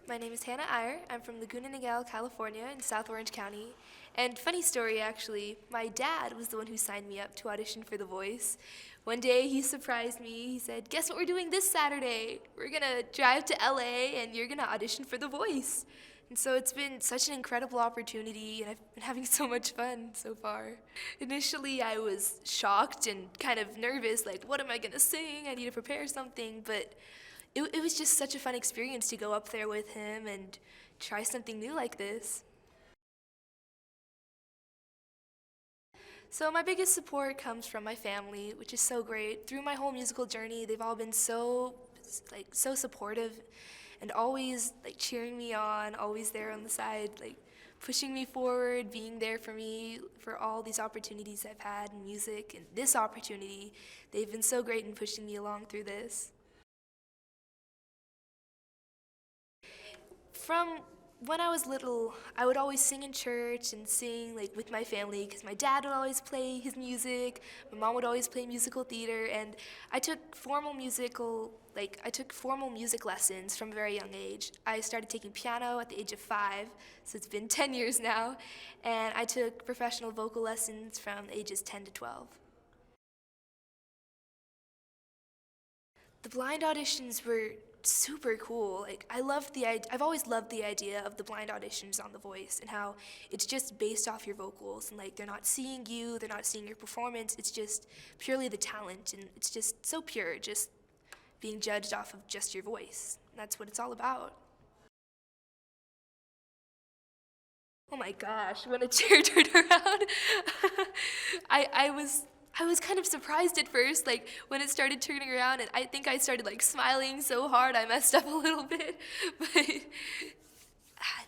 My name is Hanna Eyre. I'm from Laguna Niguel, California in South Orange County. And funny story actually, my dad was the one who signed me up to audition for The Voice. One day he surprised me. He said, "Guess what we're doing this Saturday? We're gonna drive to LA and you're gonna audition for The Voice." And so it's been such an incredible opportunity and I've been having so much fun so far. Initially I was shocked and kind of nervous, like what am I gonna sing? I need to prepare something, but it was just such a fun experience to go up there with him and try something new like this. So my biggest support comes from my family, which is so great. Through my whole musical journey, they've all been so supportive and always cheering me on, always there on the side, pushing me forward, being there for me for all these opportunities I've had in music and this opportunity. They've been so great in pushing me along through this. From when I was little, I would always sing in church and sing with my family because my dad would always play his music, my mom would always play musical theater, and I took formal music lessons from a very young age. I started taking piano at the age of 5, so it's been 10 years now, and I took professional vocal lessons from ages 10 to 12. The blind auditions were super cool. I've always loved the idea of the blind auditions on The Voice and how it's just based off your vocals and they're not seeing you, they're not seeing your performance, it's just purely the talent and it's just so pure, just being judged off of just your voice. That's what it's all about. Oh my gosh, when a chair turned around, I was kind of surprised at first, when it started turning around, and I think I started smiling so hard I messed up a little bit. But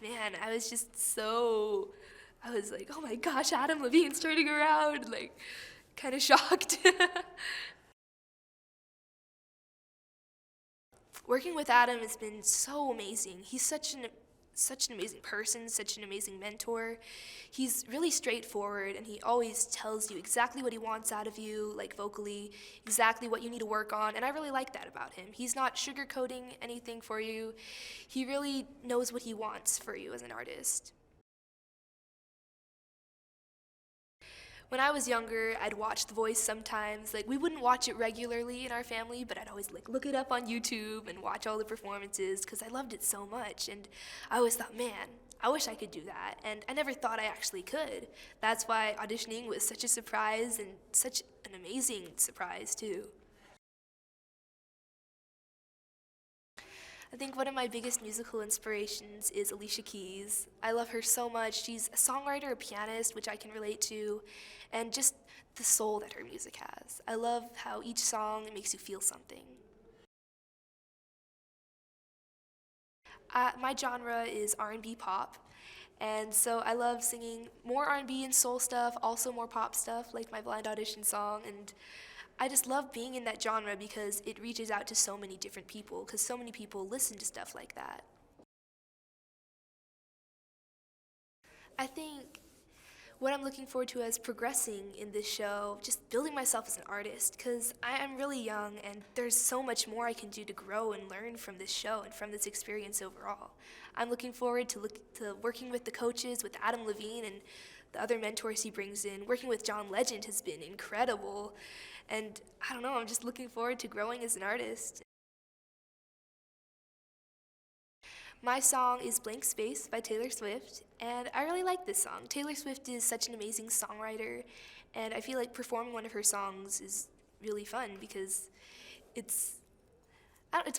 man, I was like, oh my gosh, Adam Levine's turning around, kind of shocked. Working with Adam has been so amazing. He's such an amazing person, such an amazing mentor. He's really straightforward and he always tells you exactly what he wants out of you, vocally, exactly what you need to work on, and I really like that about him. He's not sugarcoating anything for you. He really knows what he wants for you as an artist. When I was younger, I'd watch The Voice sometimes. We wouldn't watch it regularly in our family, but I'd always look it up on YouTube and watch all the performances because I loved it so much. And I always thought, man, I wish I could do that. And I never thought I actually could. That's why auditioning was such a surprise and such an amazing surprise too. I think one of my biggest musical inspirations is Alicia Keys. I love her so much. She's a songwriter, a pianist, which I can relate to, and just the soul that her music has. I love how each song makes you feel something. My genre is R&B pop, and so I love singing more R&B and soul stuff, also more pop stuff, like my blind audition song, and I just love being in that genre because it reaches out to so many different people, because so many people listen to stuff like that. I think what I'm looking forward to as progressing in this show, just building myself as an artist, because I am really young and there's so much more I can do to grow and learn from this show and from this experience overall. I'm looking forward to working with the coaches, with Adam Levine and the other mentors he brings in. Working with John Legend has been incredible. And I don't know, I'm just looking forward to growing as an artist. My song is Blank Space by Taylor Swift, and I really like this song. Taylor Swift is such an amazing songwriter, and I feel like performing one of her songs is really fun because it's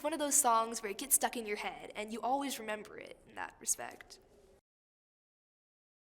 one of those songs where it gets stuck in your head, and you always remember it in that respect.